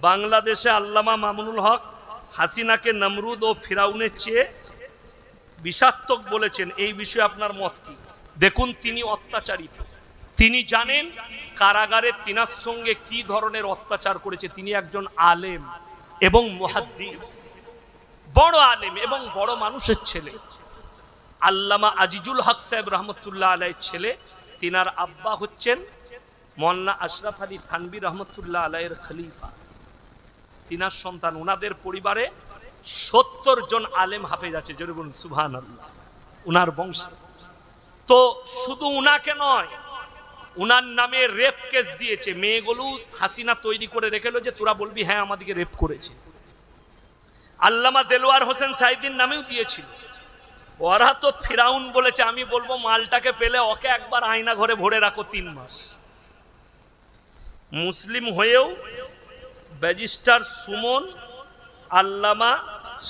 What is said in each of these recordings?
বাংলাদেশে আল্লামা মামুনুল হক হাসিনাকে নমরুদ ও ফিরাউনের চেয়ে বিষাক্তক বলেছেন, এই বিষয়ে আপনার মত কি? দেখুন, তিনি অত্যাচারিত, তিনি জানেন কারাগারে তিনার সঙ্গে কি ধরনের অত্যাচার করেছে। তিনি একজন আলেম এবং মুহাদ্দিস, বড় আলেম এবং বড় মানুষের ছেলে। আল্লামা আজিজুল হক সাহেব রহমতুল্লাহ আলাইহির ছেলে, তিনার আব্বা হচ্ছেন মোল্লা আশরাফ আলী থানভী রহমতুল্লাহ আলাইহির খলিফা, তিনার সন্তান। ওনাদের পরিবারে 70 জন আলেম হাফেজ আছে, জোরে বলুন সুবহানাল্লাহ, উনার বংশ। তো শুধু উনাকে নয়, উনার নামে রেপ কেস দিয়েছে। মেয়েগুলো হাসিনা তৈরি করে রেখেলো যে তোরা বলবি হ্যাঁ আমাদেরকে রেপ করেছে। আল্লামা দেলোয়ার হোসেন সাইদির নামেও দিয়েছিল। ওরা তো ফিরাউন বলেছে, আমি বলবো মালটাকে পেলে ওকে একবার আয়না ঘরে ভরে রাখো 3 মাস। মুসলিম হয়েও ব্যারিস্টার সুমন আল্লামা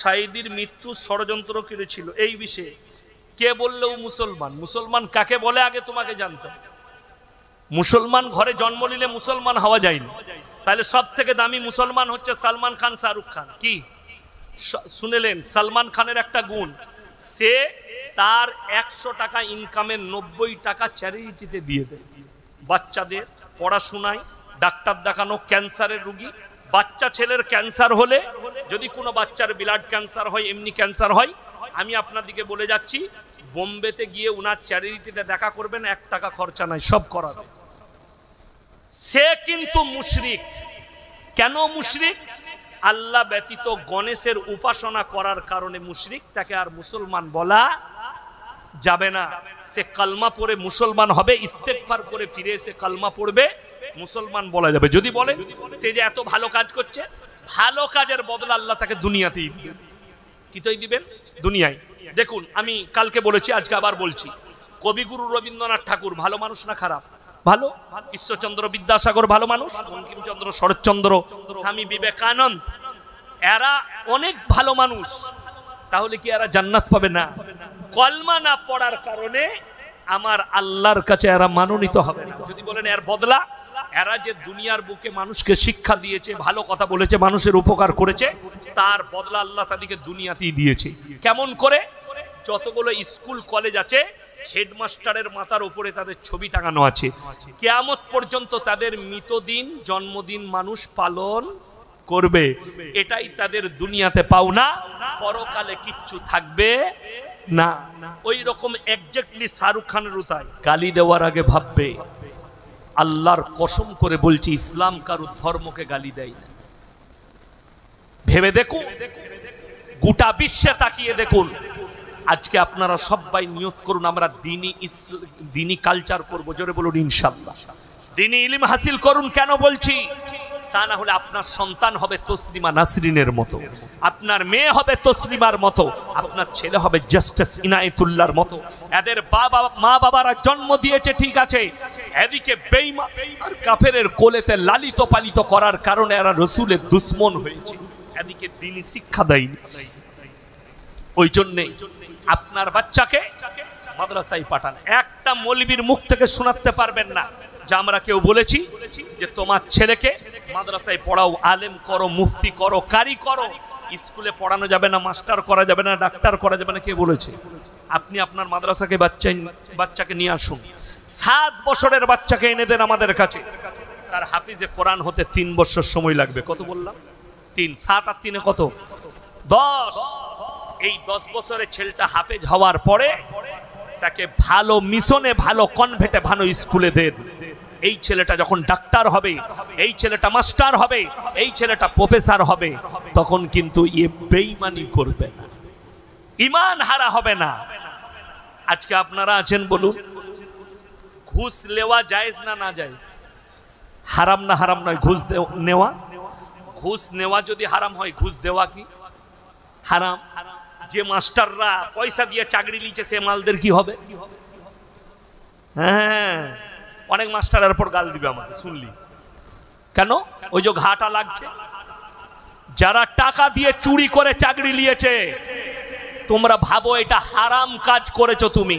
সাইদির মৃত্যু ষড়যন্ত্র করেছিল। এই বিষয়ে কে বললেও মুসলমান। মুসলমান কাকে বলে আগে তোমাকে জানতাম। মুসলমান ঘরে জন্ম নিলে মুসলমান হওয়া যায় না। তাহলে সব থেকে দামি মুসলমান হচ্ছে সালমান খান, শাহরুখ খান। কি শুনেলেন? সালমান খানের একটা গুণ, সে তার 100 টাকা ইনকামের 90 টাকা চ্যারিটিতে দিয়ে দেয়। বাচ্চাদের পড়াশোনায়, ডাক্তার দেখানো, ক্যান্সারের রোগী, বাচ্চা ছেলের ক্যান্সার হলে, যদি কোনো বাচ্চার ব্লাড ক্যান্সার হয়, এমনি ক্যান্সার হয়, আমি আপনাদেরকে বলে যাচ্ছি, বোম্বেতে গিয়ে উনার চ্যারিটিতে দেখা করবেন, 1 টাকা খরচা নাই, সব করাবে। সে কিন্তু মুশরিক। কেন মুশরিক? আল্লাহ ব্যতীত গণেশের উপাসনা করার কারণে মুশরিক। তাকে আর মুসলমান বলা যাবে না। সে কালমা পড়ে মুসলমান হবে, ইস্তেগফার করে ফিরে এসে কালমা পড়বে, মুসলমান বলা যাবে। যদি বলেন সে যে এত ভালো কাজ করছে, ভালো কাজের বদলা আল্লাহ তাকে দুনিয়াতেই দিবেন। কিতই দিবেন? দুনিয়ায়। দেখুন, আমি কালকে বলেছি, আজকে আবার বলছি, কবিগুরু রবীন্দ্রনাথ ঠাকুর ভালো মানুষ না খারাপ? ভালো। ঈশ্বরচন্দ্র বিদ্যাসাগর ভালো মানুষ, বঙ্কিমচন্দ্র, শরৎচন্দ্র, স্বামী বিবেকানন্দ, এরা অনেক ভালো মানুষ। তাহলে কি এরা জান্নাত পাবে না? কলমা না পড়ার কারণে আমার আল্লাহর কাছে এরা মনোনীত হবে না। যদি বলেন এর বদলা, এরা যে দুনিয়ার বুকে মানুষকে শিক্ষা দিয়েছে, ভালো কথা বলেছে, মানুষের উপকার করেছে, তার বদলা আল্লাহ তাদেরকে দুনিয়াতেই দিয়েছে। কেমন করে? যতগুলো স্কুল কলেজ আছে, হেডমাস্টারের মাথার উপরে তাদের ছবি টাঙানো আছে। কিয়ামত পর্যন্ত তাদের মৃতদিন, জন্মদিন মানুষ পালন করবে। এটাই তাদের দুনিয়াতে পাওনা, পরকালে কিচ্ছু থাকবে না। ওই রকম এক্স্যাক্টলি শাহরুখ খানের উতায় গালি দেওয়ার আগে ভাববে, আল্লাহর কসম করে বলছি, ইসলাম কারো ধর্মকে গালি দেয় না। ভেবে দেখুন, গোটা বিশ্বে তাকিয়ে দেখুন। আজকে আপনারা সবাই নিয়ত করুন, আমরা দ্বীনি কালচার করব। জোরে বলুন ইনশাআল্লাহ। দ্বীনি ইলম হাসিল করুন। কেন বলছি? তা না হলে আপনার সন্তান হবে তসলিমা নাসরিনের মতো, আপনার মেয়ে হবে তসলিমার মতো, আপনার ছেলে হবে জাস্টিস ইনায়েতুল্লাহর মতো। এদের মা বাবারা জন্ম দিয়েছে ঠিক আছে, এদিকে বেঈমান আর কাফেরের কোলেতে লালিত পালিত করার কারণে এরা রাসূলের দুশমন হয়েছে, এদিকে দ্বীনি শিক্ষা দেয়নি। ওই জন্যে আপনার বাচ্চাকে মাদ্রাসায় পাঠান। একটা মৌলবীর মুখ থেকে শোনাতে পারবেন না যে আমরা কেউ বলেছি যে তোমার ছেলেকে মাদ্রাসায় পড়াও, আলেম করো, মুফতি করো, কারি করো। স্কুলে পড়ানো যাবে না, মাস্টার করা যাবে না, ডাক্তার করা যাবে না, কে বলেছে? আপনি আপনার মাদ্রাসাকে বাচ্চাকে নিয়ে আসুন। 7 বছরের বাচ্চাকে এনে দেন আমাদের কাছে, তার হাফিজে কোরআন হতে 3 বছর সময় লাগবে। কত বললাম? 3। 7 আর 3 কত? 10। এই 10 বছরের ছেলেটা হাফেজ হওয়ার পরে তাকে ভালো মিশনে, ভালো কনভেন্টে, ভালো স্কুলে দেন। এই ছেলেটা যখন ডাক্তার হবে, এই ছেলেটা মাস্টার হবে, এই ছেলেটা প্রফেসর হবে, তখন কিন্তু এ বেঈমানি করবে না, ঈমান হারা হবে না। আজকে আপনারা আছেন, বলুন ঘুষ নেওয়া জায়েজ না না জায়েজ? হারাম না হারাম নয় ঘুষ নেওয়া? ঘুষ নেওয়া যদি হারাম হয়, ঘুষ দেওয়া কি হারাম? যে মাস্টাররা পয়সা দিয়ে চাকরি নিচ্ছে, সে মালদের কি হবে? হ্যাঁ, অনেক মাস্টারের পর গাল দিবে আমাকে, শুনলি কেন? ওই যে ঘাটা লাগছে। যারা টাকা দিয়ে চুরি করে চাকরি নিয়েছে, তোমরা ভাবো এটা হারাম কাজ করেছো। তুমি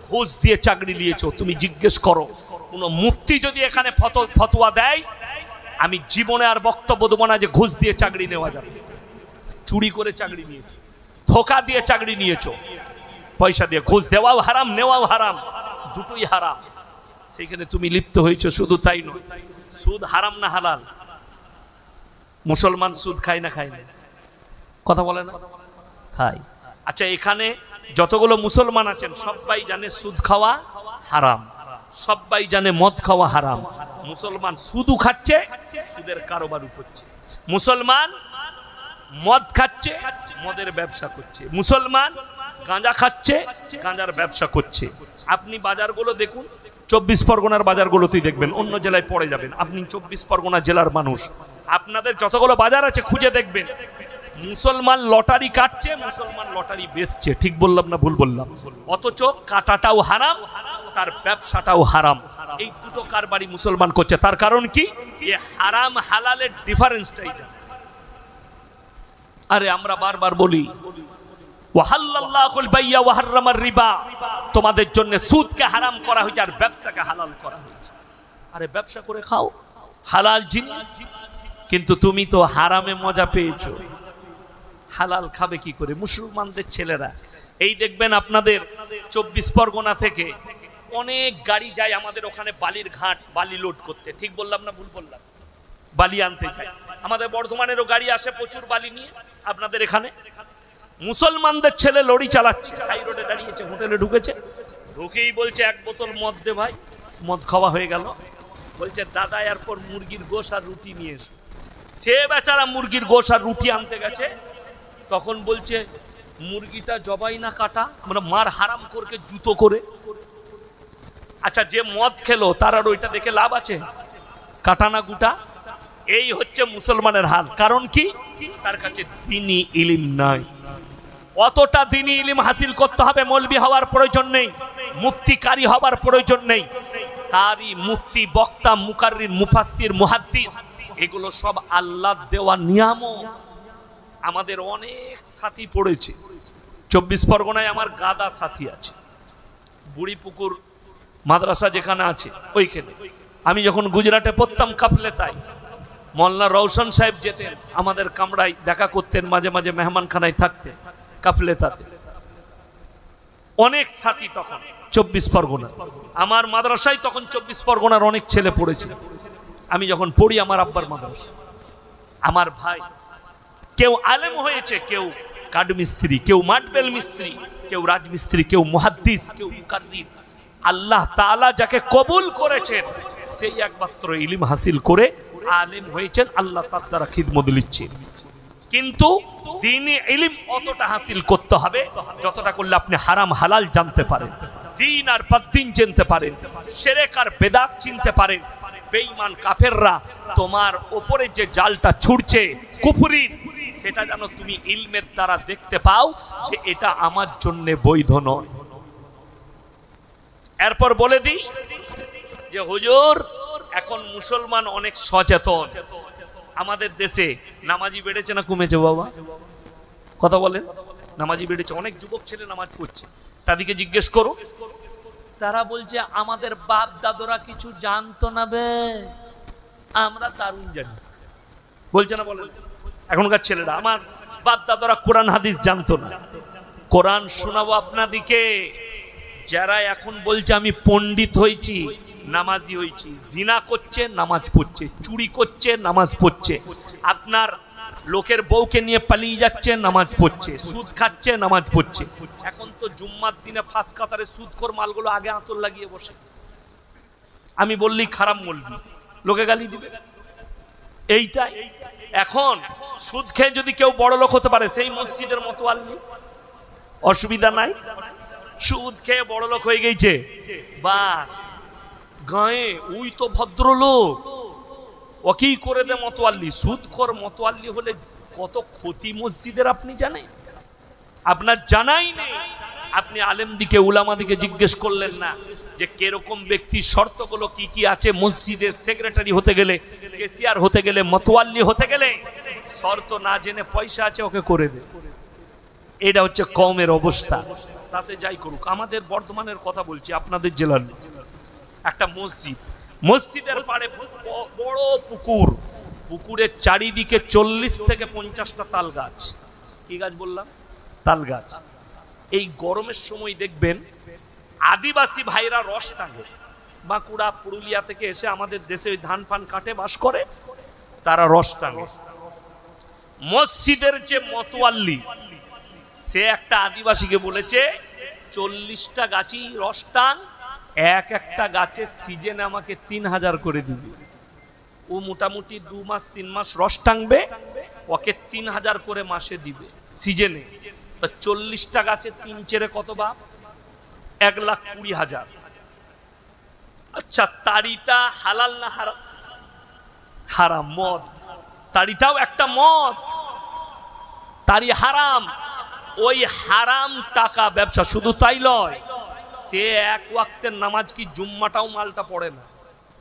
ঘুষ দিয়ে চাকরি নিয়েছো, তুমি জিজ্ঞেস করো কোন মুফতি যদি এখানে ফতোয়া দেয়, আমি জীবনে আর বক্তব্য দেবো না যে ঘুষ দিয়ে চাকরি নেওয়া যাবে। চুরি করে চাকরি নিয়েছো, ধোকা দিয়ে চাকরি নিয়েছো, পয়সা দিয়ে ঘুষ দেওয়াও হারাম, নেওয়াও হারাম, দুটোই হারাম। সেখানে তুমি লিপ্ত হয়েছো। শুধু তাই নয়, সুদ হারাম না হালাল? মুসলমান সুদ খায় না খায় না? কথা বলে না? খায়। আচ্ছা, এখানে যতগুলো মুসলমান আছেন সবাই জানে সুদ খাওয়া হারাম, সবাই জানে মদ খাওয়া হারাম। মুসলমান সুদও খাচ্ছে, সুদের কারোবারও করছে। মুসলমান মদ খাচ্ছে, মদের ব্যবসা করছে। মুসলমান গাঁজা খাচ্ছে, গাঁজার ব্যবসা করছে। আপনি বাজারগুলো দেখুন, 24 পরগনার বাজারগুলোতেই দেখবেন, অন্য জেলায় পড়ে যাবেন। আপনি 24 পরগনা জেলার মানুষ, আপনাদের যতগুলো বাজার আছে খুঁজে দেখবেন, মুসলমান লটারি কাটছে, মুসলমান লটারি বেচছে। ঠিক বললাম না ভুল বললাম? অথচ কাটাটাও হারাম, তার ব্যবসাটাও হারাম। এই দুটো কারবারই মুসলমান করছে। তার কারণ কি? এই হারাম হালালের ডিফারেন্সটাই জানে। আরে আমরা বারবার বলি ওয়াহাল্লাল্লাহুল বাইয়া ওয়া হাররামার রিবা, তোমাদের জন্য সুদকে হারাম করা হয়েছে আর ব্যবসাকে হালাল করা হয়েছে। আরে ব্যবসা করে খাও, হালাল জিনিস, কিন্তু তুমি তো হারামে মজা পেয়েছো, হালাল খাবে কি করে? মুসলমানদের ছেলেরা এই দেখবেন আপনাদের 24 পরগনা থেকে অনেক গাড়ি যায় আমাদের ওখানে বালির ঘাট, বালি লোড করতে। ঠিক বললাম না ভুল বললাম? বালি আনতে যায়। আমাদের বর্ধমানেরও গাড়ি আসে প্রচুর বালি নিয়ে। আপনাদের এখানে মুসলমানদের ছেলে লরি চালাচ্ছে, হাই রোডে দাঁড়িয়েছে, হোটেলে ঢুকেছে, ঢুকেই বলছে এক বোতল মদ দে ভাই। মদ খাওয়া হয়ে গেল, বলছে দাদা এরপর মুরগির গোশ আর রুটি নিয়ে এসো। সে বেচারা মুরগির গোশ আর রুটি আনতে গেছে, তখন বলছে মুরগিটা জবাই না কাটা, মানে মার হারাম করকে জুতো করে। আচ্ছা, যে মদ খেলো তার আর ওইটা দেখে লাভ আছে? কাটা না গুটা। এই হচ্ছে মুসলমানের হাল। কারণ কি? তার কাছে দ্বীনি ইলম নাই। অতটা দ্বীনি ইলম হাসিল করতে হবে। মৌলবি হওয়ার প্রয়োজন নেই, মুফতি কারি হওয়ার প্রয়োজন নেই। কারি, মুফতি, বক্তা, মুকাররির, মুফাসসির, মুহাদ্দিস, এগুলো সব আল্লাহ দেওয়া নিয়ামত। আমাদের অনেক সাথী পড়েছে 24 পরগনায়। আমার গাদা সাথী আছে। বুড়িপুকুর মাদ্রাসা যেখানে আছে ওইখানে আমি যখন গুজরাটে পড়তাম কাফলেতায়, মোল্লা রওশন সাহেব যেতেন আমাদের কামরায় দেখা করতেন, মাঝে মাঝে মেহমানখানায় থাকতেন কাফলেতাতে। অনেক সাথী তখন 24 পরগনা। আমার মাদ্রাসায় তখন 24 পরগনার অনেক ছেলে পড়েছিল। আমি যখন পড়ি আমার আব্বার মাদ্রাসা, আমার ভাই কেউ আলেম হয়েছে, কেউ কাঠ মিস্ত্রি, কেউ মাটবেল মিস্ত্রি, কেউ রাজমিস্ত্রি, কেউ মুহাদ্দিস, কেউ মুকাররির। আল্লাহ তাআলা যাকে কবুল করেছেন সেই একমাত্র ইলম হাসিল করে আলেম হয়েছেন, আল্লাহ তার দ্বারা খিদমত দিচ্ছেন। কিন্তু দ্বীনি ইলম অতটা হাসিল করতে হবে যতটা করলে আপনি হারাম হালাল জানতে পারেন, দ্বীন আর বাদ্দীন চিনতে পারেন, শিরক আর বেদাত চিনতে পারেন। বেঈমান কাফেররা তোমার উপরে যে জালটা ছুড়ছে কুফরির, সেটা যেন তুমি ইলমের দ্বারা দেখতে পাও যে এটা আমার জন্য বৈধ নয়। এরপর বলে দিই যে হুজুর এখন মুসলমান অনেক সচেতন। আমাদের দেশে নামাজি বেড়েছে না কমেছে বাবা? কথা বলেন। নামাজি বেড়েছে, অনেক যুবক ছেলে নামাজ পড়ছে। তাদেরকে জিজ্ঞেস করো, তারা বলছে আমাদের বাপ দাদুরা কিছু জানতো না বে, আমরা দারুণ জানি। বলছে না? বলেন। এখনকার ছেলেরা, আমার বাপ দাদুরা কোরআন হাদিস জানতো না। কোরআন শোনাবো আপনাদিকে। যারা এখন বলছে আমি পণ্ডিত হয়েছি, নামাজি হয়েছি, জিনা করছে নামাজ পড়ছে, চুরি করছে নামাজ পড়ছে, আপনার লোকের বউকে নিয়ে পালিয়ে যাচ্ছে নামাজ পড়ছে, সুদ খাচ্ছে নামাজ পড়ছে। এখন তো জুম্মার দিনে ফার্স্ট কাতারে সুদখোর মালগুলো আগে আঁতর লাগিয়ে বসে। আমি বললি খারাপ বলবি, লোকে গালি দিবে। এইটাই এখন সুদ খেয়ে যদি কেউ বড় লোক হতে পারে, সেই মসজিদের মতো আল্লি, অসুবিধা নাই। সুদ খেয়ে বড় লোক হয়ে গেছে, বাস গায়ে ওই তো ভদ্রলোক, ওকেই করে দে মতোয়াল্লি। সুদখোর মতোয়াল্লি হলে কত ক্ষতি মসজিদের আপনি জানেন? আপনার জানাই নেই। আপনি আলেম দিকে, উলামা দিকে জিজ্ঞেস করলেন না যে কিরকম ব্যক্তি, শর্তগুলো কি কি আছে মসজিদের সেক্রেটারি হতে গেলে, কেসিয়ার হতে গেলে, মতোয়াল্লি হতে গেলে। শর্ত না জেনে পয়সা আছে ওকে করে দে। এটা হচ্ছে কওমের অবস্থা। তাতে যাই করুক, আমাদের বর্ধমানের কথা বলছি, আপনাদের জেলার একটা মসজিদ, মসজিদের পাড়ে বড় পুকুর, পুকুরের চারিদিকে 40 থেকে 50টা তাল গাছ। কি গাছ বললাম? তাল গাছ। এই গরমের সময় দেখবেন আদিবাসী ভাইরা রস টাঙে, বাঁকুড়া পুরুলিয়া থেকে এসে আমাদের দেশে ওই ধান ফান কাটে বাস করে, তারা রস টাঙে। মসজিদের যে মতোয়াল্লি সে একটা আদিবাসীকে বলেছে 40টা গাছই রস টাং, একটা গাছের সিজনে আমাকে 3000 করে দিবি। ও মোটামুটি 2 মাস 3 মাস রস টাঙবে, ওকে 3000 করে মাসে দিবে সিজনে। তা 40টা গাছে 3 চেরে কত বাপ? 1,20,000। আচ্ছা, তাড়িটা হালাল না হারাম? হারাম। মদ, তাড়িটাও একটা মদ, তাড়ি হারাম। ওই হারাম টাকা ব্যবসা। শুধু তাই নয়, সে এক ওয়াক্তের নামাজ কি জুম্মাটাও মালটা পড়ে না,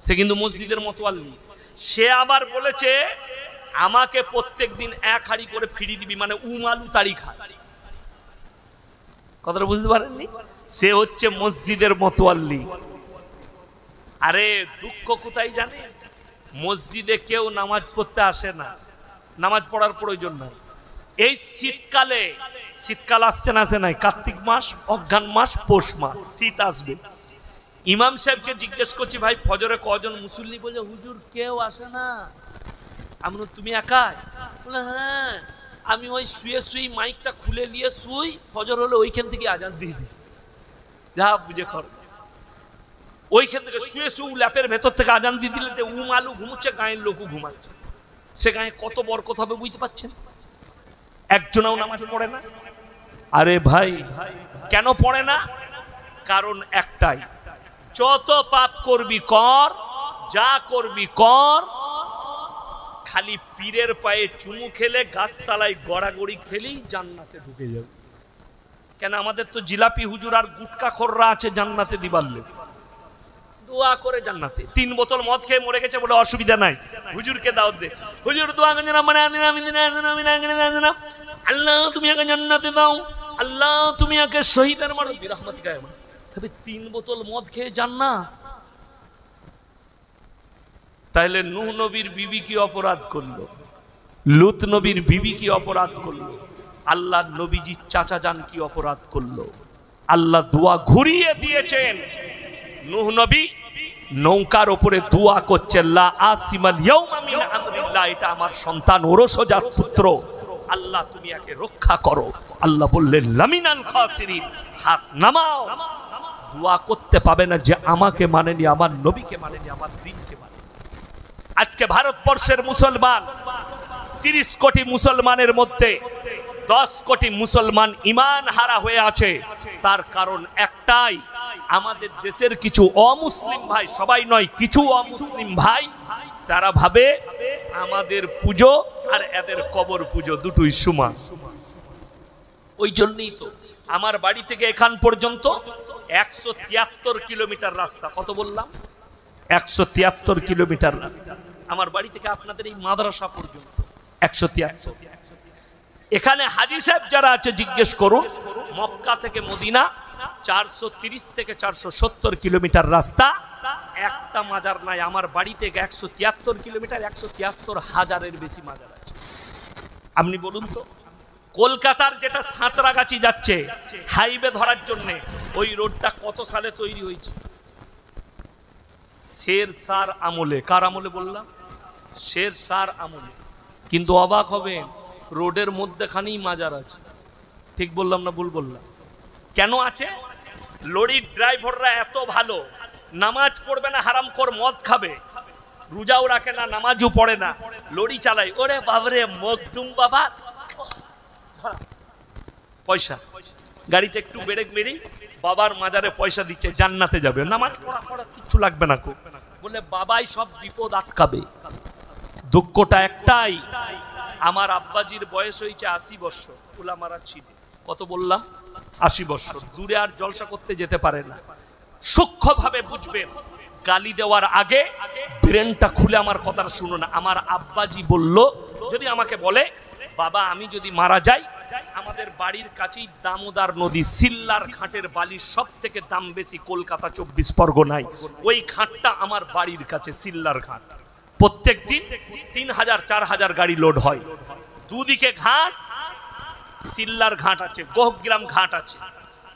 সে কিন্তু মসজিদের মতোয়াল্লি। সে আবার বলেছে আমাকে প্রত্যেকদিন 1 হাঁড়ি করে ফিরি দিবি, মানে আলু তাড়ি খায়। কথাটা বুঝতে পারেননি? সে হচ্ছে মসজিদের মতোয়াল্লি। আরে দুঃখ কোথায় জানে? মসজিদে কেউ নামাজ পড়তে আসে না, নামাজ পড়ার প্রয়োজন নাই। এই শীতকালে, শীতকাল আসছে না, আসে নাই? কার্তিক মাস, অঘ্রাণ মাস, পৌষ মাস, শীত আসবে। ইমাম সাহেবকে জিজ্ঞেস করছি, ভাই ফজরে কজন মুসল্লি? বলে হুজুর কেউ আসে না। আমি তুমি একাই? বলে হ্যাঁ, আমি ওই শুয়ে শুয়ে মাইকটা খুলে নিয়ে শুই, ফজর হলে ওইখান থেকে আজান দিয়ে দিই। যা বুঝে কর, ওইখান থেকে শুয়ে শুয়ে ল্যাপের ভেতর থেকে আজান দিয়ে দিলে আলু ঘুমোচ্ছে, গায়ের লোকও ঘুমাচ্ছে। সে গায়ে কত বরকত হবে বুঝতে পারছেন? একজনও নামাজ পড়ে না। আরে ভাই, কেন পড়ে না? কারণ একটাই, যত পাপ করবি কর, যা করবি কর, খালি পীরের পায়ে চুমু খেলে, গাছতলায় গড়াগড়ি খেলেই জান্নাতে ঢুকে যাবে। কেন? আমাদের তো জিলাপি হুজুর আর গুটকা খোররা আছে জান্নাতে দিবারলে, দোয়া করে জান্নাতে। 3 বোতল মদ খেয়ে মরে গেছে বলে অসুবিধা নাই, হুজুরকে দাওয়াত দে, হুজুর দোয়া করেন মানে আল্লাহ তুমি আগে জান্নাতে দাও, আল্লাহ তুমি আগে শহীদের মারো বিরহমাতিকা। তবে 3 বোতল মদ খেয়ে জান্নাত? তাহলে নূহ নবীর বিবি কি অপরাধ করলো? লূত নবীর বিবি কি অপরাধ করলো? আল্লাহ নবীজি চাচা জান কি অপরাধ করলো? আল্লাহ দোয়া ঘুরিয়ে দিয়েছেন। নূহ নবী নৌকার উপরে দোয়া করছে, লা আসিমাল ইয়াউমা মিন আমরিল্লাহ, এটা আমার সন্তান ওরসজাত পুত্র, আল্লাহ তুমি একে রক্ষা করো। আল্লাহ বললেন লামিনাল খাসিরিন, হাত নামাও। দোয়া করতে পাবে না যে আমাকে মানেনি, আমার নবীকে মানেনি, আমার দ্বীনকে মানেনি। আজকে ভারতবর্ষের মুসলমান, 30 কোটি মুসলমানের মধ্যে 10 কোটি মুসলমান ঈমান হারা হয়ে আছে। তার কারণ একটাই, আমাদের দেশের কিছু অমুসলিম ভাই, সবাই নয়, কিছু অমুসলিম ভাই, তারা ভাবে আমাদের পুজো আর এদের কবর পুজো দুটোই সমান। ওই জন্যই তো আমার বাড়ি থেকে এখান পর্যন্ত 173 কিলোমিটার রাস্তা। কত বললাম? 173 কিলোমিটার রাস্তা আমার বাড়ি থেকে আপনাদের এই মাদ্রাসা পর্যন্ত, 173। এখানে হাজী সাহেব যারা আছে জিজ্ঞেস করুন, মক্কা থেকে মদিনা 430 থেকে 470 কিলোমিটার রাস্তা, একটা মাজার নাই। আমার বাড়ি থেকে 173 কিলোমিটার, 173,000-এর বেশি মাজার আছে। আপনি বলুন তো, কলকাতার যেটা সাঁতরাগাছি যাচ্ছে হাইওয়ে ধরার জন্য, ওই রোডটা কত সালে তৈরি হয়েছে? শেরশাহর আমলে। কার আমলে বললাম? শেরশাহর আমলে। কিন্তু অবাক হবেন, রোডের মধ্যেখানেই মাজার আছে। ঠিক বললাম না ভুল বললাম? কেন আছে? লরির ড্রাইভাররা এত ভালো, নামাজ পড়বে না, হারামখোর মদ খাবে, রোজাও রাখে না, নামাজও পড়ে না, লরি চালায়। ওরে বাবরে মখদুম বাবা, পয়সা, গাড়িতে একটু ব্রেক মেরি বাবার মাজারে পয়সা দিচ্ছে, জান্নাতে যাবে, নামাজ পড়া কিচ্ছু লাগবে না, বলে বাবাই সব বিপদ আটকাবে। দুঃখটা একটাই, আমার আব্বাজির বয়স হয়েছে 80 বছর, উলামারা ছিল কত বললাম? 80 বছর। দূরে আর জলসা করতে যেতে পারে না। সূক্ষ্মভাবে বুঝবেন, গালি দেওয়ার আগে ব্রেনটা খুলে আমার কথাটা শুনো না। আমার আব্বাজি বলল, যদি আমাকে বলে বাবা আমি যদি মারা যাই আমাদের বাড়ির কাছেই দামোদর নদী, সিল্লার ঘাটের বালি সব থেকে দাম বেশি কলকাতা 24 পরগনায়। ওই ঘাটটা আমার বাড়ির কাছে, সিল্লার ঘাট। প্রত্যেক দিন 3000-4000 গাড়ি লোড হয়। দুদিকে ঘাট, সিল্লার ঘাট আছে, গোহগ্রাম ঘাট আছে,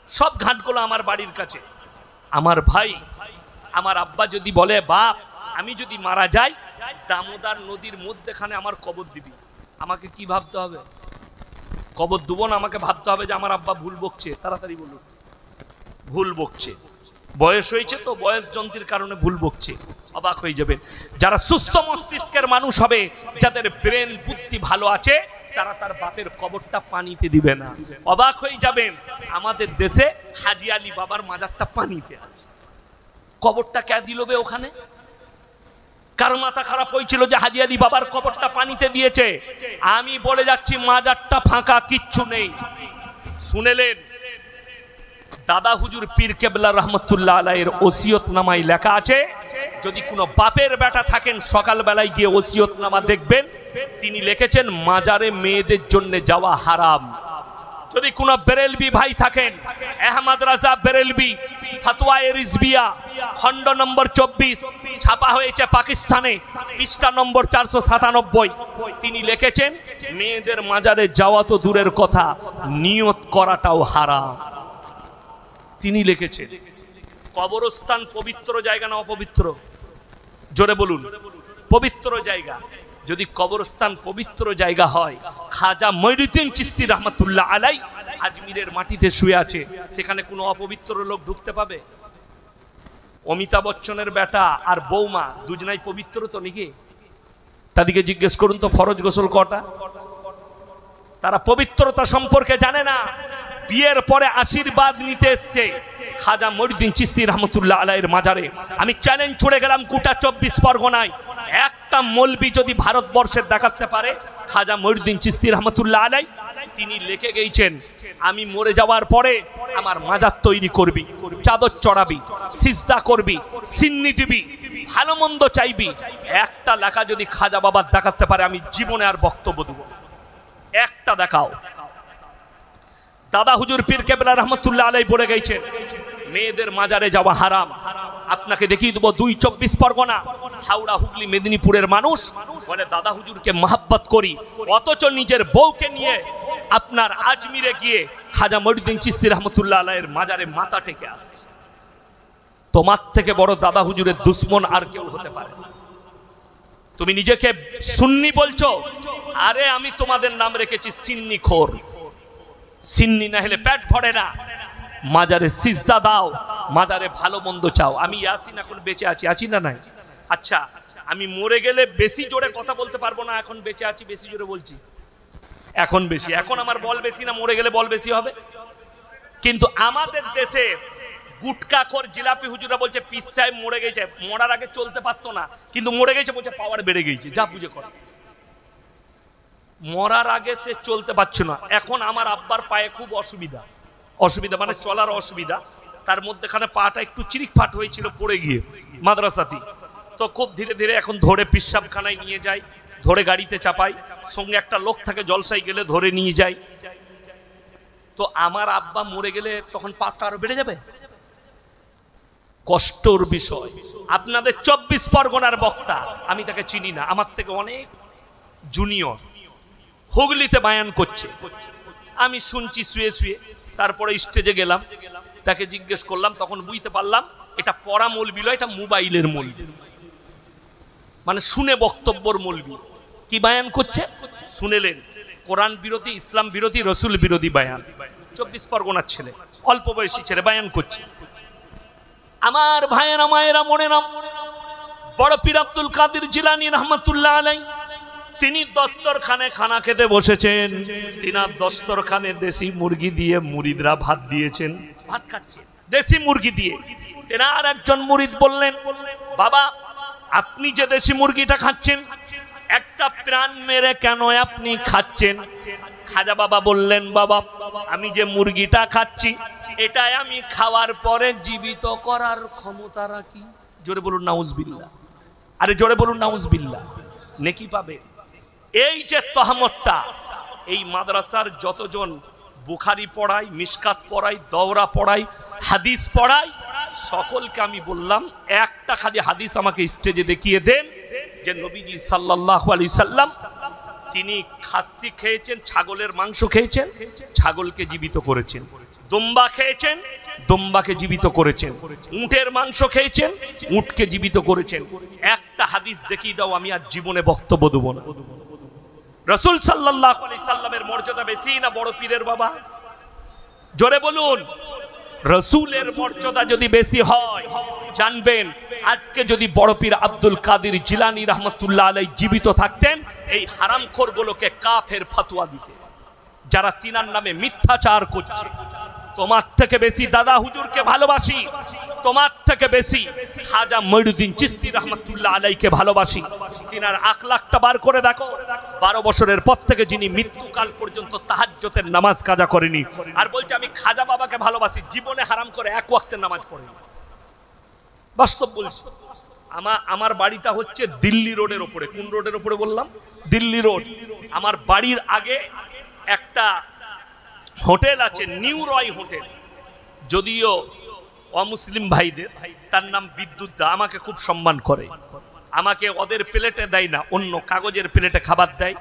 সব ঘাটগুলো আমার বাড়ির কাছে। আমার ভাই, আমার আব্বা যদি বলে বাপ আমি যদি মারা যাই দামোদর নদীর মধ্যেখানে আমার কবর দিবি, আমাকে কি ভাবতে হবে? কবর দেবো না, আমাকে ভাবতে হবে যে আমার আব্বা ভুল বকছে। তাড়াতাড়ি বলুন, ভুল বকছে, বয়স হয়েছে তো, বয়স যন্ত্রের কারণে ভুল বকছে। অবাক হয়ে যাবেন যারা সুস্থ মস্তিষ্কের মানুষ হবে, যাদের ব্রেন বুদ্ধি ভালো আছে, তারা তার বাপের কবরটা পানিতে দিবে না। অবাক হয়ে যাবেন আমাদের দেশে হাজী আলী বাবার মাজারটা পানিতে আছে, কবরটা কে দিলবে ওখানে? কার মাথা খারাপ হয়েছিল যে হাজী আলী বাবার কবরটা পানিতে দিয়েছে? আমি বলে যাচ্ছি মাজারটা ফাঁকা, কিচ্ছু নেই। শুনেলেন দাদা হুজুর পীর কেবলা রহমতুল্লাহ আলাইহির ওসিয়তনামায় লেখা আছে, যদি কোনো বাপের বেটা থাকেন সকালবেলায় গিয়ে ওসিয়তনামা দেখবেন, তিনি লিখেছেন মাজারে মেয়েদের জন্য যাওয়া হারাম। যদি কোনো বেরেলবি ভাই থাকেন, আহমদ রাজা বেরেলবি, ফতোয়ায়ে রিজভিয়া খণ্ড নম্বর 24 ছাপা হয়েছে পাকিস্তানে, পৃষ্ঠা নম্বর 497, তিনি লিখেছেন মেয়েদের মাজারে যাওয়া তো দূরের কথা, নিয়ত করাটাও হারাম। তিনি লিখেছেন কবরস্থান পবিত্র জায়গা না অপবিত্র? জোরে বলুন, পবিত্র জায়গা। যদি কবরস্থান পবিত্র জায়গা হয়, খাজা মঈনুদ্দিন চিশতি রহমতুল্লাহ আলাই আজমিরের মাটিতে শুয়ে আছে, সেখানে কোনো অপবিত্র লোক ঢুকতে পাবে? অমিতাভ বচ্চনের বেটা আর বৌমা দুজনাই পবিত্র তো নাকি? তাদেরকে জিজ্ঞেস করুন তো ফরজ গোসল কটা? তারা পবিত্রতা সম্পর্কে জানে না। বিয়ের পরে আশীর্বাদ নিতে এসছে খাজা মঈনুদ্দিন চিশতি রহমতুল্লাহ আলাইহির মাজারে। আমি চ্যালেঞ্জ ছুড়ে গেলাম গোটা 24 পরগনায় একটা মৌলবি যদি ভারতবর্ষের দেখাতে পারে খাজা মঈনুদ্দিন চিশতি রহমতুল্লাহ আলাইহি, তিনি লিখে গেছেন আমি মরে যাওয়ার পরে আমার মাজার তৈরি করবি, চাদর চড়াবি, সিজদা করবি, সিন্নি দিবি, ভালো মন্দ চাইবি, একটা লেখা যদি খাজা বাবার দেখাতে পারে আমি জীবনে আর বক্তব্য দেব। একটা দেখাও। দাদা হুজুর পীর কেবলা রহমতুল্লাহ আলাইহি বলে গেছেন মেয়েদের মাজারে যাওয়া হারাম। আপনাকে দেখিয়ে দেবো 2-24 পরগনা, হাওড়া, হুগলি, মেদিনীপুরের মানুষ বলে দাদা হুজুরকে মহব্বত করি, অথচ নিজের বউকে নিয়ে আপনার আজমিরে গিয়ে খাজা মঈনুদ্দিন চিশতি রহমতুল্লাহ আলাইহির মাজারে মাথা টেকে আসছে। তোমার থেকে বড় দাদা হুজুরের দুশ্মন আর কেউ হতে পারে না। তুমি নিজেকে সুন্নি বলছো, আরে আমি তোমাদের নাম রেখেছি সিন্নি খোর। সিন্নি না হলে পেট ভরে না। মাজারে সিজদা দাও, মাজারে ভালো মন্দ চাও। আমি ইয়াসিন এখন বেঁচে আছি, আছি না নাই? আচ্ছা আমি মরে গেলে বেশি জোরে কথা বলতে পারবো না, এখন বেঁচে আছি বেশি জোরে বলছি। এখন বেশি, এখন আমার বল বেশি না, মরে গেলে বল বেশি হবে। কিন্তু আমাদের দেশে গুটকাখোর জিলাপি হুজুরা বলছে পীর সাহেব মরে গেছে, মরার আগে চলতে পারতো না কিন্তু মরে গেছে বলছে পাওয়ার বেড়ে গেছে। যা বুঝে কর, মরার আগে সে চলতে পারছে না। এখন আমার আব্বার পায়ে খুব অসুবিধা, অসুবিধা মানে চলার অসুবিধা, তার মধ্যেখানে পাটা একটু চিরিকফাট হয়েছিল পড়ে গিয়ে মাদ্রাসাতে, তো খুব ধীরে ধীরে এখন ধরে পিসাবখানায় নিয়ে যায়, ধরে গাড়িতে চাপাই, সঙ্গে একটা লোক থাকে জলসাই গেলে ধরে নিয়ে যায়। তো আমার আব্বা মরে গেলে তখন পাটা আরো বেড়ে যাবে, কষ্টর বিষয়। আপনাদের 24 পরগনার বক্তা, আমি তাকে চিনি না, আমার থেকে অনেক জুনিয়র, হুগলিতে বায়ান করছে, আমি শুনছি শুয়ে শুয়ে। তারপরে স্টেজে গেলাম, তাকে জিজ্ঞেস করলাম, তখন বুঝতে পারলাম এটা পড়া মৌলবি নয়, এটা মোবাইলের মৌলবি, মানে শুনে বক্তব্যর মৌলবি। কি বায়ান করছে শুনেলেন? কোরআন বিরোধী, ইসলাম বিরোধী, রসুল বিরোধী বায়ান। 24 পরগনার ছেলে, অল্প বয়সী ছেলে বায়ান করছে। আমার ভাইয়েরা মায়েরা মনে নাম, বড় পীর আব্দুল কাদের জিলানী রহমতুল্লাহ আলাইহি, তিনি দস্তরখানে খানা খেতে বসেছেন। তিনার দস্তরখানে দেশি মুরগি দিয়ে মুরিদরা ভাত দিয়েছেন, ভাত খাচ্ছে দেশি মুরগি দিয়ে। তেনার একজন মুরিদ বললেন, বাবা আপনি যে দেশি মুরগিটা খাচ্ছেন একটা প্রাণ মেরে কেন আপনি খাচ্ছেন? খাজা বাবা বললেন, বাবা আমি যে মুরগিটা খাচ্ছি এটাই আমি খাওয়ার পরে জীবিত করার ক্ষমতা রাখি। জোরে বলুন নাউজুবিল্লাহ, আরে জোরে বলুন নাউজুবিল্লাহ, নেকি পাবে। এই যে তহমতটা এই মাদ্রাসার যতজন বুখারি পড়ায়, মিশকাত পড়ায়, দওরা পড়ায়, হাদিস পড়ায়, সকলকে আমি বললাম একটা খালি হাদিস আমাকে স্টেজে দেখিয়ে দেন যে নবীজি সাল্লাল্লাহু আলাইহি সাল্লাম তিনি খাসি খেয়েছেন, ছাগলের মাংস খেয়েছেন, ছাগলকে জীবিত করেছেন, দুম্বা খেয়েছেন, দুম্বাকে জীবিত করেছেন, উটের মাংস খেয়েছেন, উটকে জীবিত করেছেন। একটা হাদিস দেখিয়ে দাও, আমি আর জীবনে বক্তব্য দেব না। রাসূল সাল্লাল্লাহু আলাইহি সাল্লামের মর্যাদা বেশি না বড় পীরের বাবা? জোরে বলুন। রাসূলের মর্যাদা যদি বেশি হয়, জানবেন আজকে যদি বড় পীর আব্দুল কাদের জিলানী রাহমাতুল্লাহ আলাইহি জীবিত থাকতেন, এই হারামখোরগুলোকে কাফের ফতোয়া দিতেন যারা তিনার নামে মিথ্যাচার করছে। তোমার থেকে বেশি দাদা হুজুরকে ভালোবাসি, তোমার থেকে বেশি খাজা মঈনুদ্দিন চিশতি রাহমাতুল্লাহ আলাইহিকে ভালোবাসি। তিনার আখলাকটা বার করে দেখো। 12 বছরের পর থেকে যিনি মৃত্যুকাল পর্যন্ত তাহাজ্জুদের নামাজ কাজা করেনি, আর বলছে আমি খাজা বাবাকে ভালোবাসি, জীবনে হারাম করে এক ওয়াক্তের নামাজ পড়েনি। বাস্তব বলছি। আমার বাড়িটা হচ্ছে দিল্লি রোডের উপরে। কোন রোডের উপরে বললাম? দিল্লি রোড। আমার বাড়ির আগে একটা হোটেল আছে, নিউ রয় হোটেল, যদিও অমুসলিম ভাইদের, তার নাম বিদ্যুৎ দা। আমাকে খুব সম্মান করে, আমাকে ওদের প্লেটে দেয় না, অন্য কাগজের প্লেটে খাবার দেয়।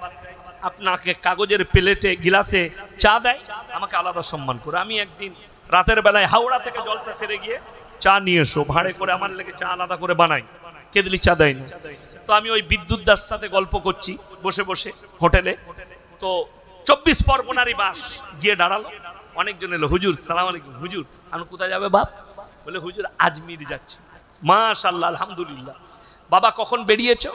আপনাকে কাগজের প্লেটে গিলাসে চা দেয়, আমাকে আলাদা সম্মান করে। আমি একদিন রাতের বেলায় হাওড়া থেকে জলসা সেরে গিয়ে চা নিয়ে এসো, ভাড়ে করে আমার লেগে চা আলাদা করে বানাই, কেদলি চা দেয় না। তো আমি ওই বিদ্যুৎ দার সাথে গল্প করছি বসে বসে হোটেলে। তো 24 পরগনারই বাস গিয়ে দাঁড়ালো, অনেকজন এলো। হুজুর সালাম আলাইকুম। হুজুর, আমি কোথায় যাবে বাপ? বলে হুজুর আজমির যাচ্ছি। মাশাআল্লাহ, আলহামদুলিল্লাহ। বাবা কখন বেরিয়েছো?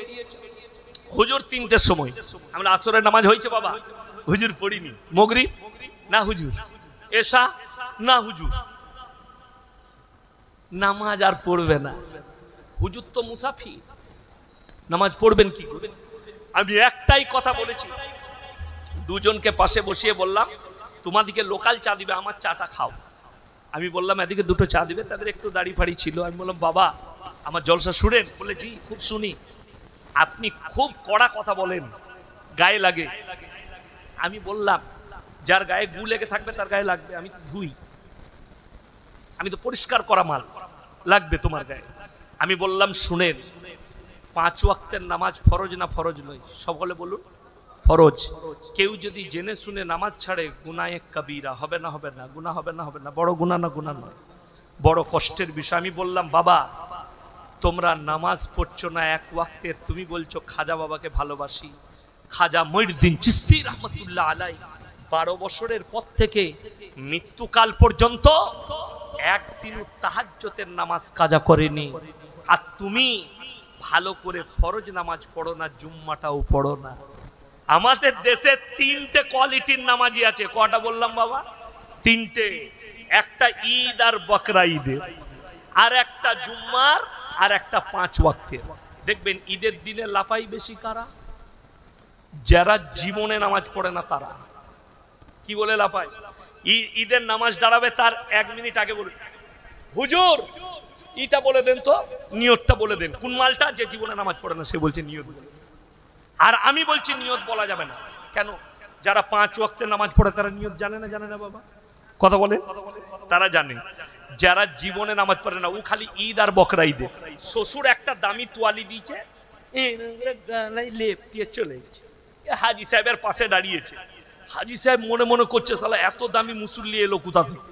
হুজুর 3টের সময়। আমরা আসরের নামাজ হয়েছে বাবা? হুজুর পড়িনি। মাগরিব? না হুজুর। এশা? না হুজুর। নামাজ আর পড়বে না। হুজুর তো মুসাফির, নামাজ পড়বেন কি করে? আমি একটাই কথা বলেছি, দুজনকে পাশে বসিয়ে বললাম তোমাদিকে লোকাল চা দিবে, আমার চাটা খাও। আমি বললাম এদিকে 2টো চা দিবে। তাদের একটু দাড়ি ফাড়ি ছিল। আমি বললাম বাবা আমার জলসা শুনেন? বলে জি খুব শুনি। আপনি খুব কড়া কথা বলেন, গায়ে লাগে। আমি বললাম যার গায়ে গু লেগে থাকবে তার গায়ে লাগবে, আমি তো ধুই, আমি তো পরিষ্কার করা মাল, লাগবে তোমার গায়ে। আমি বললাম শুনেন, 5 ওয়াক্তের নামাজ ফরজ না ফরজ নয়? সকলে বলুন ফরজ। কেউ যদি জেনে শুনে নামাজ ছাড়ে গুনাহে কবিরা হবে না? হবে না? গুনাহ হবে না? হবে না? বড় গুনাহ না গুনাহ নয়? বড় কষ্টের বিষয়। আমি বললাম বাবা তোমরা নামাজ পড়ছো না 1 ওয়াক্তের, তুমি বলছো খাজা বাবাকে ভালোবাসি। খাজা মঈনুদ্দিন চিশতি রাহমাতুল্লাহ আলাইহি 12 বছরের পর থেকে মৃত্যুকাল পর্যন্ত একদিনও তাহাজ্জুদের নামাজ কাজা করেনি। আর তুমি ভালো করে ফরজ নামাজ পড়ো না, জুম্মাটাও পড়ো না। আমাদের দেশে 3টে কোয়ালিটির নামাজি আছে। কটা বললাম বাবা? 3টে। একটা ঈদ আর বকরা ঈদের, আর একটা জুম্মার, আর একটা 5 ওয়াক্তের। দেখবেন ঈদের দিনে লাফাই বেশি কারা? যারা জীবনে নামাজ পড়ে না তারা। কি বলে লাফায়? ঈদের নামাজ দাঁড়াবে তার 1 মিনিট আগে বলুন হুজুর এটা বলে দেন তো, নিয়তটা বলে দেন। কোন মালটা? যে জীবনে নামাজ পড়ে না সে বলছে নিয়ত। আর আমি বলছি নিয়ত বলা যাবে না। কেন? যারা 5 ওয়াক্তের নামাজ পড়ে তারা নিয়ত জানে না? জানে না বাবা? কথা বলে তারা জানে। যারা জীবনে নামাজ পড়ে না ও খালি ঈদ আর বকরা ঈদে। শ্বশুর একটা দামি তোয়ালি দিয়েছে, লেপটিয়ে চলে গেছে, হাজি সাহেবের পাশে দাঁড়িয়েছে। হাজি সাহেব মনে মনে করছে শালা এত দামি মুসল্লি এলো কোথা থেকে।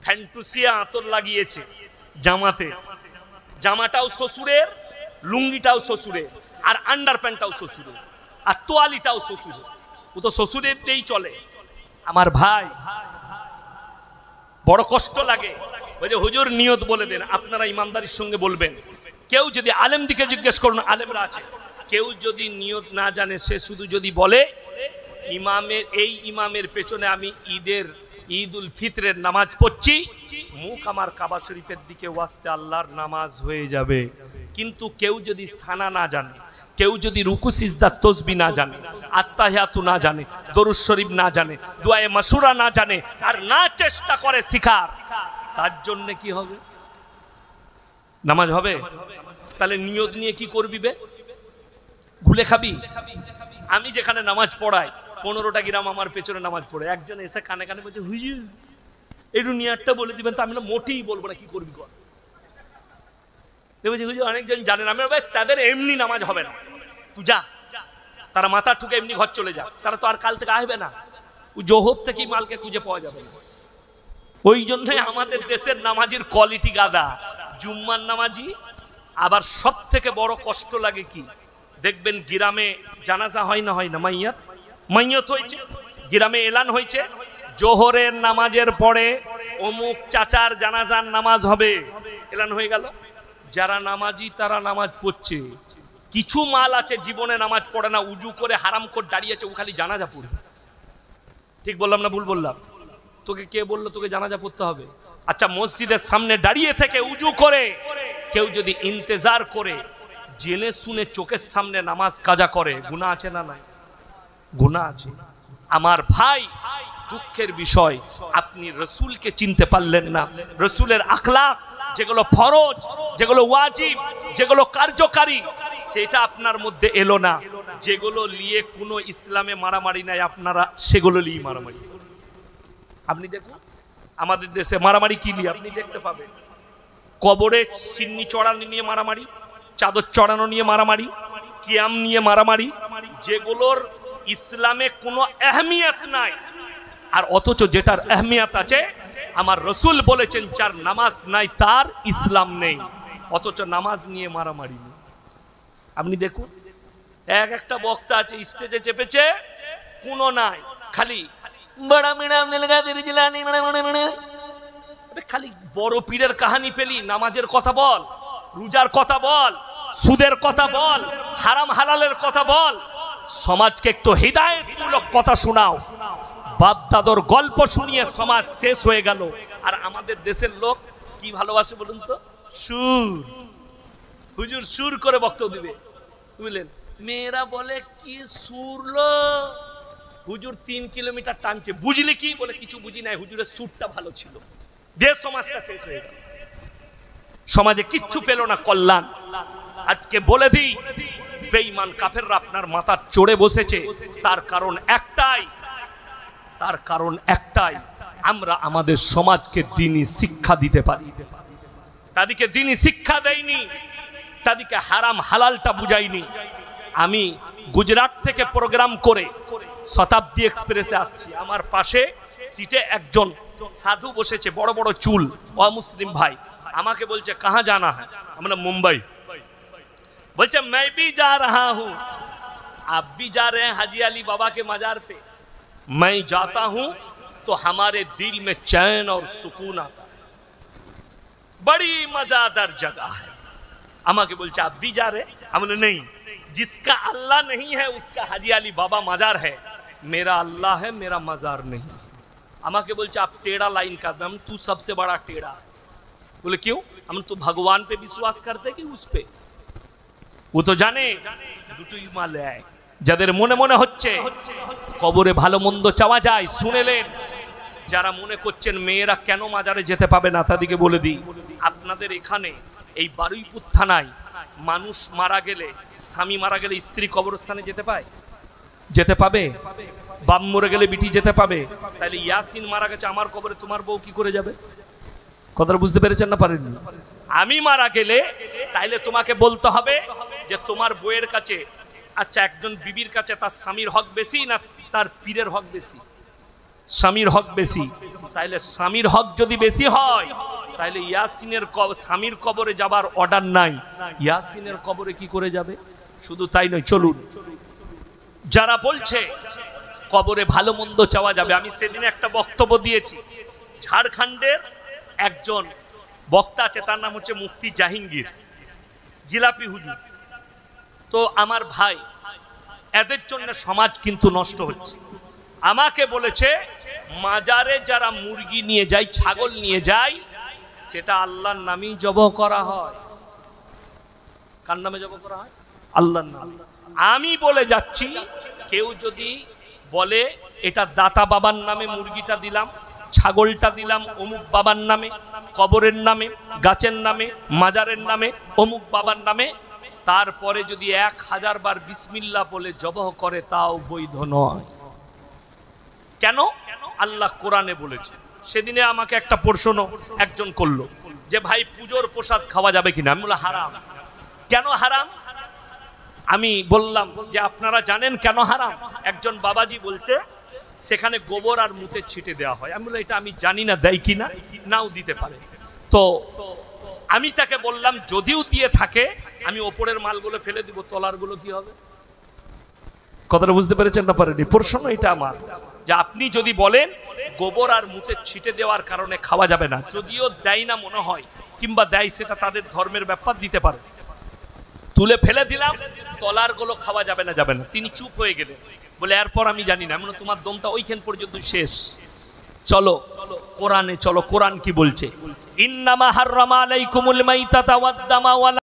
ফ্যান্টুসিয়া আতর লাগিয়েছে জামাতে, জামাটাও শ্বশুরের, লুঙ্গিটাও শ্বশুরের, আর আন্ডার প্যান্টটাও শ্বশুরের, আর তোয়ালিটাও শ্বশুরের। ও তো শ্বশুরেরটাই চলে। আমার ভাই বড় কষ্ট লাগে। ওই যে হুজুর নিয়ত বলে দেন, আপনারা ইমানদারির সঙ্গে বলবেন। কেউ যদি আলেম দিকে জিজ্ঞেস করুন, আলেমরা আছে, কেউ যদি নিয়ত না জানে সে শুধু যদি বলে ইমামের, এই ইমামের পেছনে আমি ঈদুল ফিতরের নামাজ পড়ছি, মুখ আমার কাবা শরীফের দিকে ওয়াস্তে আল্লাহর নামাজ হয়ে যাবে। কিন্তু কেউ যদি সানা না জানে, কেউ যদি রুকু সিজদা তসবিহ না জানে, আত্তাহিয়াতু না জানে, দরুদ শরীফ না জানে, দুআয়ে মাসুরা না জানে, আর না চেষ্টা করে শিখার, তার জন্য কি হবে? নামাজ হবে? তাহলে নিয়ত নিয়ে কি করবি বে? ভুলে খাবি? আমি যেখানে নামাজ পড়াই 15টা গ্রাম আমার পেছনে নামাজ পড়ে, একজন এসে কানে কানে বলছে হুজুর এই নিয়ারটা বলে দিবেন। তো আমি না মোটেই বলবো না, কি করবি কর। বলছি হুজুর অনেকজন জানেন। আমি ভাই তাদের এমনি নামাজ হবে না, তুই যা, তারা মাথা ঠুকে এমনি ঘর চলে যা, তারা তো আর কাল থেকে আসবে না, জোহর থেকেই মালকে খুঁজে পাওয়া যাবে না। ওই জন্যই আমাদের দেশের নামাজির কোয়ালিটি গাদা, জুম্মার নামাজি। আবার সব থেকে বড় কষ্ট লাগে কি, দেখবেন গ্রামে জানাজা হয় না, হয় না, মাইয়াত হয়েছে, গ্রামে এলান হয়েছে জোহরের নামাজের পরে অমুক চাচার জানাজার নামাজ হবে, এলান হয়ে গেল। যারা নামাজি তারা নামাজ পড়ছে, কিছু মাল আছে জীবনে নামাজ পড়ে না, উজু করে হারাম করে দাঁড়িয়েছে, ও খালি জানাজা পড়বে। ঠিক বললাম না ভুল বললাম? তোকে কে বললো তোকে জানাজা পড়তে হবে? আচ্ছা মসজিদের সামনে দাঁড়িয়ে থেকে উজু করে কেউ যদি ইন্তেজার করে জেনে শুনে চোখের সামনে নামাজ কাজা করে, গুনাহ আছে না নাই? গুনাহ আছে। আমার ভাই দুঃখের বিষয়, আপনি রসুলকে চিনতে পারলেন না। রসুলের আখলাক যেগুলো ফরজ, যেগুলো ওয়াজিব, যেগুলো কার্যকারী, সেটা আপনার মধ্যে এলো না। যেগুলো নিয়ে কোনো ইসলামে মারামারি নাই, আপনারা সেগুলো নিয়ে মারামারি। আপনি দেখুন আমাদের দেশে মারামারি কি নিয়ে আপনি দেখতে পাবেন, কবরে সিন্নি চড়ানো নিয়ে মারামারি, চাদর চড়ানো নিয়ে মারামারি, কিয়াম নিয়ে মারামারি, যেগুলোর ইসলামে কোনো আহমিয়ত নাই। আর অথচ যেটার আহমিয়ত আছে, আমার রসুল বলেছেন যার নামাজ নাই তার ইসলাম নেই, অথচ নামাজ নিয়ে মারামারি নেই। আপনি দেখুন এক একটা বক্তা আছে স্টেজে চেপেছে, কোনো নাই, খালি খালি বড় পীরের কাহিনী পেলি, নামাজের কথা বল, রোজার কথা বল, সুদের কথা বল, হারাম হালালের কথা বল, সমাজকে একটু হিদায়াতমূলক কথা শোনাও। বাপ দাদর গল্প শুনিয়ে সমাজ শেষ হয়ে গেল। আর আমাদের দেশের লোক কি ভালোবাসে বলুন তো? সুর। হুজুর সুর করে বক্তব্য দিবে, বুঝলেন? মেয়েরা বলে কি সুরলো, হুজুর 3 কিলোমিটার টানছে, বুঝলি কি? বলে কিছু বুঝি নাই, হুজুরের সুরটা ভালো ছিল। দেশ সমাজটা শেষ হয়ে গেল, সমাজে কিচ্ছু পেল না কল্যাণ। আজকে বলে দিই, বেঈমান কাফেররা আপনার মাথা চড়ে বসেছে, তার কারণ একটাই, আমরা আমাদের সমাজকে দ্বীনি শিক্ষা দিতে পারি। তাদেরকে দ্বীনি শিক্ষা দেয়নি, তাদেরকে হারাম হালালটা বুঝাইনি। আমি গুজরাট থেকে প্রোগ্রাম করে শতাব্দী এক্সপ্রেসে আসছি, আমার পাশে সিটে একজন সাধু বসেছে, বড় বড় চুল, অমুসলিম ভাই। আমাকে বলছে কাহা জানা है? আমরা মুম্বাই। বলছে मैं भी जा रहा हूँ, आप भी जा रहे हैं हाजी अली बाबा के मजार पे। मैं जाता हूँ तो हमारे दिल में चैन और सुकून आता है, बड़ी मजादार जगह है। আমাকে বলছে आप भी जा रहे? हम बोले नहीं, जिसका अल्लाह नहीं है उसका हाजी अली बाबा मजार है, मेरा अल्लाह है, मेरा मजार नहीं। আমাকে বলছে आप टेढ़ा लाइन का, हम तू सबसे बड़ा टेढ़ा। बोले क्यों? हम तो भगवान पे विश्वास करते कि उस पे। वो तो জানে দুটোই মালে আয়। যাদের মনে মনে হচ্ছে কবরে ভালো মন্দ চাওয়া যায়, শুনেলেন। যারা মনে করছেন মেয়েরা কেন মাজারে যেতে পাবে না, তাদেরকে বলে দিই, আপনাদের এখানে এই বারুইপুর থানায় মানুষ মারা গেলে, স্বামী মারা গেলে স্ত্রী কবরস্থানে যেতে পায়? যেতে পাবে? বাপ মরে গেলে বিটি যেতে পাবে? তাহলে ইয়াসিন মারা গেছে আমার কবরে, তোমার বউ কি করে যাবে? কথাটা বুঝতে পেরেছেন না পারেননি? আমি মারা গেলে তাইলে তোমাকে বলতে হবে যে তোমার বউয়ের কাছে, আচ্ছা একজন বিবির কাছে তার স্বামীর হক বেশি না তার পীরের হক বেশি? স্বামীর হক বেশি। তাইলে স্বামীর হক যদি বেশি হয়, তাইলে ইয়াসিনের স্বামীর কবরে যাবার অর্ডার নাই, ইয়াসিনের কবরে কি করে যাবে? শুধু তাই নয়, চলুন, যারা বলছে কবরে ভালো মন্দ চাওয়া যাবে, আমি সেদিন একটা বক্তব্য দিয়েছি। ঝাড়খণ্ডের একজন বক্তা আছে, তার নাম হচ্ছে মুফতি জাহাঙ্গীর জিলাপি হুজুর। তো আমার ভাই, এদের জন্য সমাজ কিন্তু নষ্ট হচ্ছে। আমাকে বলেছে মাজারে যারা মুরগি নিয়ে যায়, ছাগল নিয়ে যায়, সেটা আল্লাহর নামেই জবাহ করা হয়। কার নামে জবাহ করা হয়? আল্লাহর নামে। আমি বলে যাচ্ছি, কেউ যদি বলে এটা দাতা বাবার নামে মুরগিটা দিলাম, ছাগলটা দিলাম অমুক বাবার নামে, কবরের নামে, গাছের নামে, মাজারের নামে, অমুক বাবার নামে, তারপরে যদি 1000 বার বিসমিল্লাহ বলে জবাহ করে, তাও বৈধ নয়। কেন? আল্লাহ কোরআনে বলেছে। সেদিনে আমাকে একটা প্রশ্ন একজন করলো যে ভাই পুজোর প্রসাদ খাওয়া যাবে কিনা। আমি বললাম হারাম। কেন হারাম? আমি বললাম যে আপনারা জানেন কেন হারাম? একজন বাবাজি বলছে সেখানে গোবর আর মুতের ছিটে দেওয়া হয়। আমি বললাম এটা আমি জানি না দেয় কিনা, নাও দিতে পারে। তো আমি তাকে বললাম যদিও দিয়ে থাকে আমি ওপরের মালগুলো ফেলে দিব, তলারগুলো কি হবে? কথাটা বুঝতে পেরেছেন না পারেনি? প্রশ্ন এটা আমার, যে আপনি যদি বলেন গোবর আর মুতের ছিটে দেওয়ার কারণে খাওয়া যাবে না, যদিও দেয় না মনে হয় কিংবা দেয়, সেটা তাদের ধর্মের ব্যাপার, দিতে পারে, তুলে ফেলে দিলাম, তলার গুলো খাওয়া যাবে না, যাবে না। তিনি চুপ হয়ে গেলেন, বলে এরপর আমি জানি না। এমন তোমার দমটা ওইখান পর্যন্ত শেষ, চলো কোরআনে চলো, কোরআন কি বলছে? ইন্নামা হাররামা আলাইকুমুল মাইতাতা ওয়াদ দামা ওয়াল